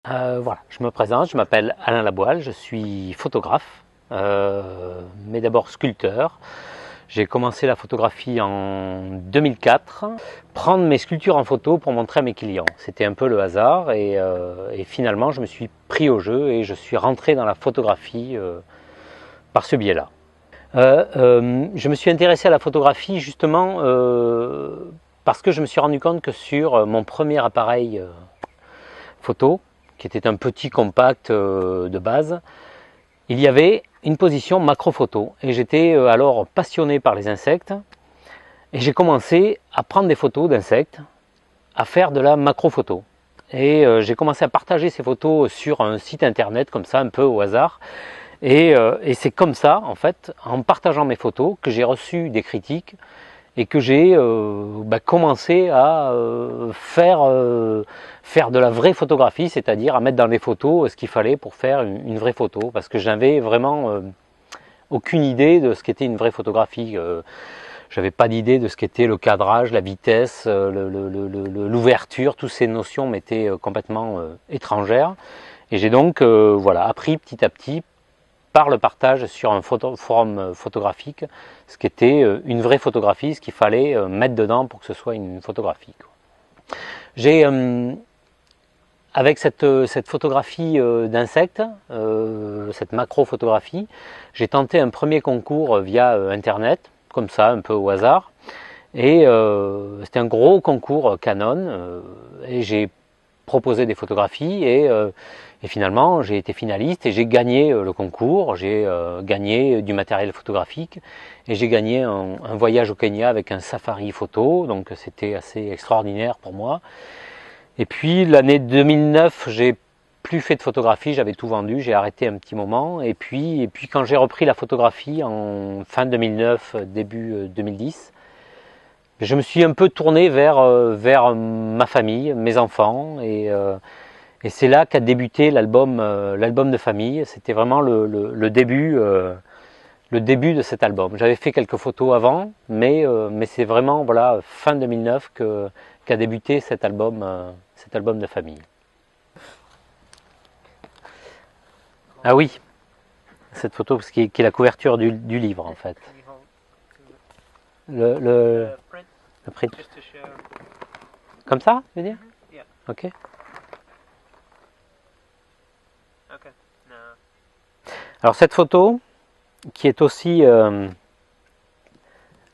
Voilà, je me présente, je m'appelle Alain Laboile, je suis photographe, mais d'abord sculpteur. J'ai commencé la photographie en 2004, prendre mes sculptures en photo pour montrer à mes clients. C'était un peu le hasard et finalement je me suis pris au jeu et je suis rentré dans la photographie par ce biais-là. Je me suis intéressé à la photographie justement parce que je me suis rendu compte que sur mon premier appareil photo, qui était un petit compact de base, il y avait une position macro photo et j'étais alors passionné par les insectes et j'ai commencé à prendre des photos d'insectes, à faire de la macro photo et j'ai commencé à partager ces photos sur un site internet comme ça un peu au hasard et c'est comme ça en fait, en partageant mes photos, que j'ai reçu des critiques et que j'ai commencé à faire de la vraie photographie, c'est-à-dire à mettre dans les photos ce qu'il fallait pour faire une vraie photo, parce que j'avais vraiment aucune idée de ce qu'était une vraie photographie. J'avais pas d'idée de ce qu'était le cadrage, la vitesse, l'ouverture, toutes ces notions m'étaient complètement étrangères. Et j'ai donc appris petit à petit, par le partage sur un forum photographique, ce qu'était une vraie photographie, ce qu'il fallait mettre dedans pour que ce soit une photographie. J'ai, avec cette photographie d'insectes, cette macro-photographie, j'ai tenté un premier concours via Internet, comme ça, un peu au hasard, et c'était un gros concours Canon, et j'ai proposé des photographies, et finalement j'ai été finaliste et j'ai gagné le concours, j'ai gagné du matériel photographique et j'ai gagné un voyage au Kenya avec un safari photo, donc c'était assez extraordinaire pour moi. Et puis l'année 2009, j'ai plus fait de photographie, j'avais tout vendu, j'ai arrêté un petit moment, et puis quand j'ai repris la photographie en fin 2009, début 2010, je me suis un peu tourné vers ma famille, mes enfants, et c'est là qu'a débuté l'album de famille. C'était vraiment le début de cet album. J'avais fait quelques photos avant, mais c'est vraiment fin 2009 qu'a débuté cet album de famille. Ah oui, cette photo qui est la couverture du livre en fait. Le print. Comme ça, tu veux dire? Ok. Alors cette photo, qui est aussi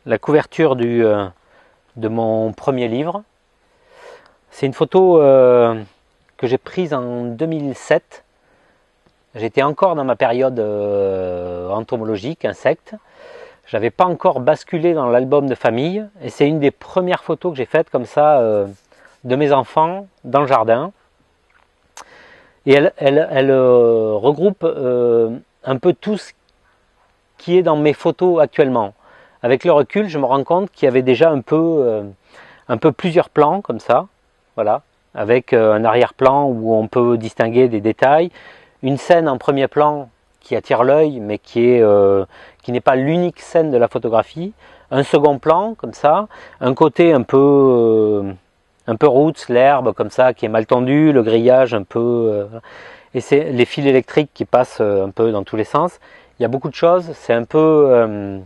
la couverture de mon premier livre, c'est une photo que j'ai prise en 2007. J'étais encore dans ma période entomologique, insectes. Je n'avais pas encore basculé dans l'album de famille, et c'est une des premières photos que j'ai faites comme ça de mes enfants dans le jardin. Et elle regroupe un peu tout ce qui est dans mes photos actuellement. Avec le recul, je me rends compte qu'il y avait déjà un peu plusieurs plans comme ça, voilà, avec un arrière-plan où on peut distinguer des détails, une scène en premier plan qui attire l'œil, mais qui n'est pas l'unique scène de la photographie, un second plan comme ça, un côté un peu roots, l'herbe comme ça qui est mal tendue, le grillage un peu et c'est les fils électriques qui passent un peu dans tous les sens. Il y a beaucoup de choses, c'est un peu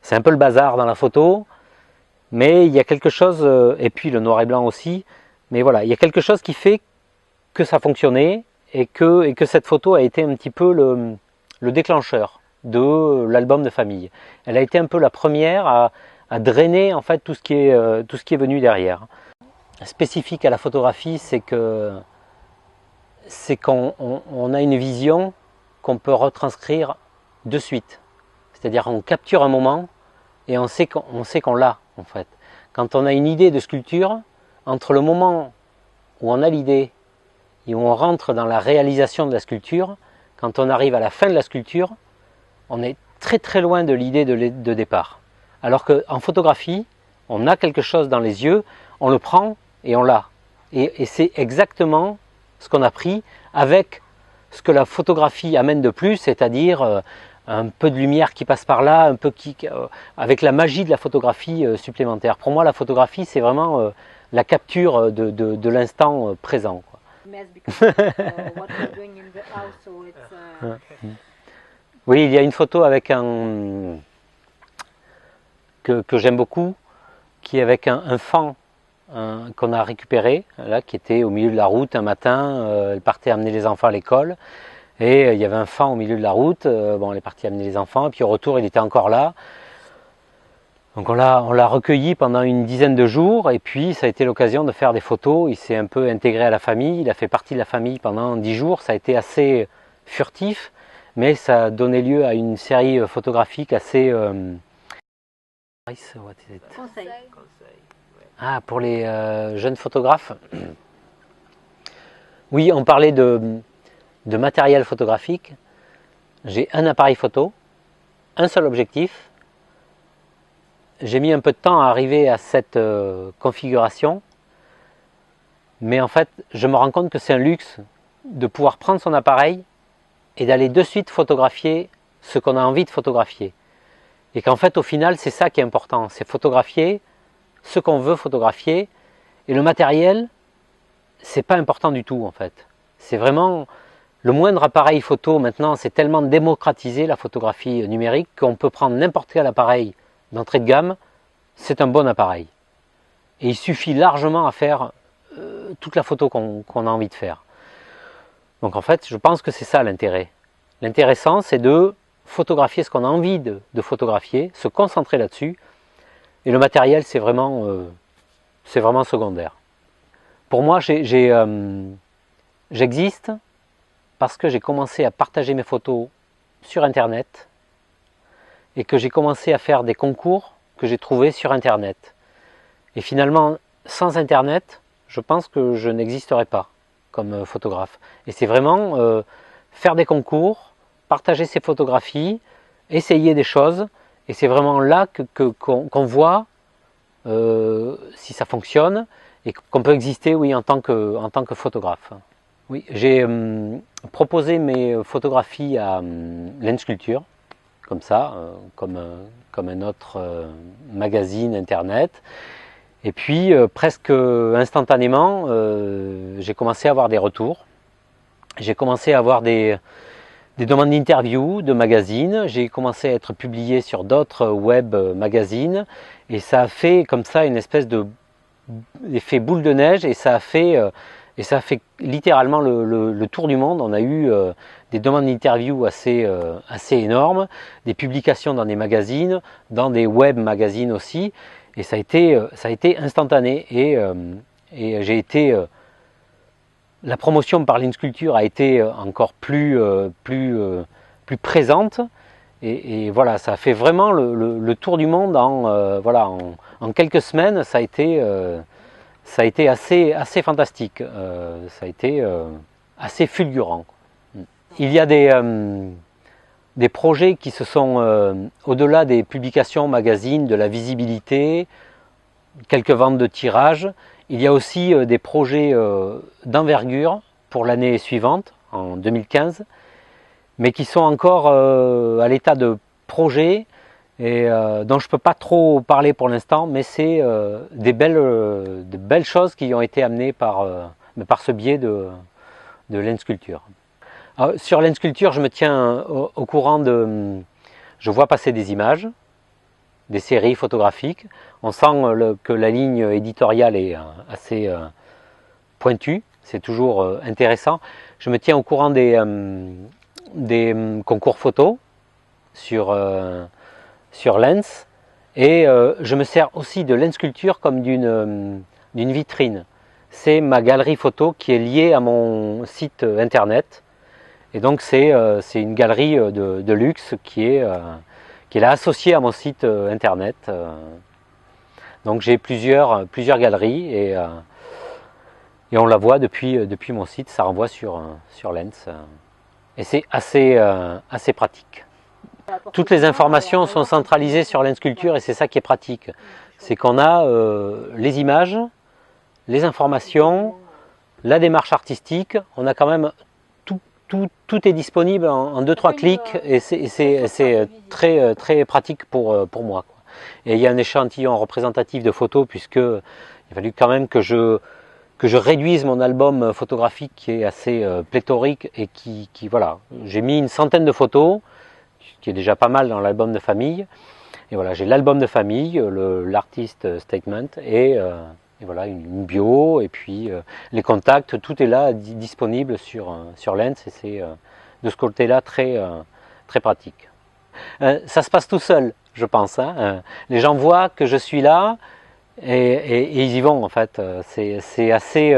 le bazar dans la photo, mais il y a quelque chose, et puis le noir et blanc aussi, mais voilà, il y a quelque chose qui fait que ça fonctionnait et que cette photo a été un petit peu le déclencheur de l'album de famille. Elle a été un peu la première à drainer en fait tout ce qui est venu derrière. Spécifique à la photographie, c'est qu'on a une vision qu'on peut retranscrire de suite. C'est-à-dire on capture un moment et on sait qu'on l'a en fait. Quand on a une idée de sculpture, entre le moment où on a l'idée et où on rentre dans la réalisation de la sculpture, quand on arrive à la fin de la sculpture, on est très très loin de l'idée de départ. Alors qu'en photographie, on a quelque chose dans les yeux, on le prend et on l'a. Et c'est exactement ce qu'on a pris avec ce que la photographie amène de plus, c'est-à-dire un peu de lumière qui passe par là, avec la magie de la photographie supplémentaire. Pour moi, la photographie, c'est vraiment la capture de l'instant présent, quoi. mess because what we're doing in the house, so it's. Oui, il y a une photo avec que j'aime beaucoup, qui est avec un fan qu'on a récupéré, là, qui était au milieu de la route un matin. Elle partait amener les enfants à l'école et il y avait un fan au milieu de la route. Bon, elle est partie amener les enfants et puis au retour, il était encore là. Donc on l'a recueilli pendant une dizaine de jours et puis ça a été l'occasion de faire des photos. Il s'est un peu intégré à la famille, il a fait partie de la famille pendant 10 jours. Ça a été assez furtif, mais ça a donné lieu à une série photographique assez... Conseil. Ah, pour les jeunes photographes. Oui, on parlait de matériel photographique. J'ai un appareil photo, un seul objectif. J'ai mis un peu de temps à arriver à cette configuration, mais en fait, je me rends compte que c'est un luxe de pouvoir prendre son appareil et d'aller de suite photographier ce qu'on a envie de photographier. Et qu'en fait, au final, c'est ça qui est important, c'est photographier ce qu'on veut photographier, et le matériel, c'est pas important du tout en fait. C'est vraiment le moindre appareil photo maintenant, c'est tellement démocratisé la photographie numérique qu'on peut prendre n'importe quel appareil d'entrée de gamme, c'est un bon appareil. Et il suffit largement à faire toute la photo qu'on a envie de faire. Donc en fait, je pense que c'est ça l'intérêt. L'intéressant, c'est de photographier ce qu'on a envie de photographier, se concentrer là-dessus. Et le matériel, c'est vraiment secondaire. Pour moi, j'existe parce que j'ai commencé à partager mes photos sur Internet et que j'ai commencé à faire des concours que j'ai trouvés sur Internet. Et finalement, sans Internet, je pense que je n'existerais pas comme photographe. Et c'est vraiment faire des concours, partager ses photographies, essayer des choses. Et c'est vraiment là qu'on voit si ça fonctionne et qu'on peut exister, oui, en tant que photographe. Oui, j'ai proposé mes photographies à Lensculpture, comme ça, comme un autre magazine internet. Et puis presque instantanément, j'ai commencé à avoir des retours. J'ai commencé à avoir des demandes d'interviews, de magazines. J'ai commencé à être publié sur d'autres web magazines. Et ça a fait comme ça une espèce d'effet boule de neige. Et ça a fait littéralement le tour du monde. On a eu des demandes d'interviews assez énormes, des publications dans des magazines, dans des web magazines aussi. Et ça a été instantané. Et j'ai été... la promotion par Lensculpture a été encore plus présente. Et voilà, ça a fait vraiment le tour du monde en quelques semaines. Ça a été assez fantastique. Ça a été assez fulgurant. Il y a des projets qui se sont, au-delà des publications magazines, de la visibilité, quelques ventes de tirages, il y a aussi des projets d'envergure pour l'année suivante, en 2015, mais qui sont encore à l'état de projet et dont je ne peux pas trop parler pour l'instant, mais c'est de belles choses qui ont été amenées par ce biais de Lensculpture. Sur Lensculpture, je me tiens au courant je vois passer des images, des séries photographiques. On sent que la ligne éditoriale est assez pointue, c'est toujours intéressant. Je me tiens au courant des concours photos sur Lens, et je me sers aussi de Lensculpture comme d'une vitrine. C'est ma galerie photo qui est liée à mon site internet, et donc c'est une galerie de luxe qui est là associée à mon site internet. Donc j'ai plusieurs galeries et on la voit depuis mon site, ça renvoie sur Lens. Et c'est assez pratique. Toutes les informations sont centralisées sur Lensculpture et c'est ça qui est pratique. C'est qu'on a les images, les informations, la démarche artistique, on a quand même tout est disponible en 2-3 clics et c'est très pratique pour moi. Et il y a un échantillon représentatif de photos puisque il a fallu quand même que je que je réduise mon album photographique qui est assez pléthorique et voilà, j'ai mis une centaine de photos, ce qui est déjà pas mal dans l'album de famille. Et voilà, j'ai l'album de famille, l'artist statement et voilà, une bio et puis les contacts, tout est là disponible sur Lens et c'est de ce côté-là très pratique. Ça se passe tout seul, je pense. Hein. Les gens voient que je suis là et ils y vont en fait. C'est assez.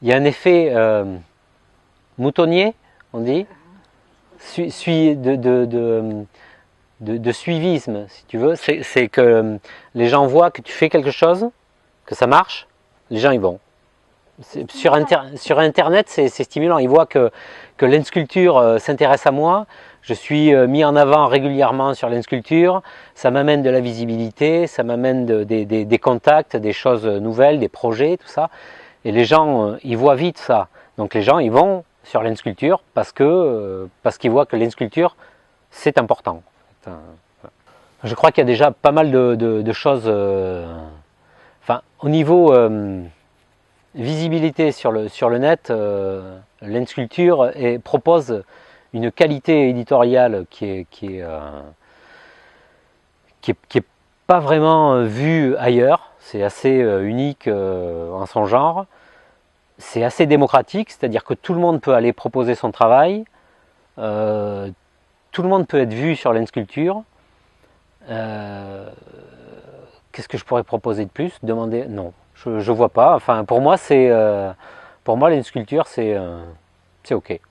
Il y a un effet moutonnier, on dit, de suivisme, si tu veux. C'est que les gens voient que tu fais quelque chose, que ça marche, les gens y vont. Sur Internet, c'est stimulant. Ils voient que l'Ensculpture s'intéresse à moi. Je suis mis en avant régulièrement sur l'Ensculpture. Ça m'amène de la visibilité, ça m'amène des contacts, des choses nouvelles, des projets, tout ça. Et les gens, ils voient vite ça. Donc les gens, ils vont sur l'Ensculpture parce qu'ils voient que l'Ensculpture, c'est important. Je crois qu'il y a déjà pas mal de choses. Enfin, au niveau visibilité sur le net, l'Ensculpture propose une qualité éditoriale qui est pas vraiment vue ailleurs. C'est assez unique en son genre. C'est assez démocratique, c'est-à-dire que tout le monde peut aller proposer son travail. Tout le monde peut être vu sur l'Ensculpture. Qu'est-ce que je pourrais proposer de plus? Demander? Non, je vois pas. Enfin, pour moi, l'Ensculpture, c'est ok.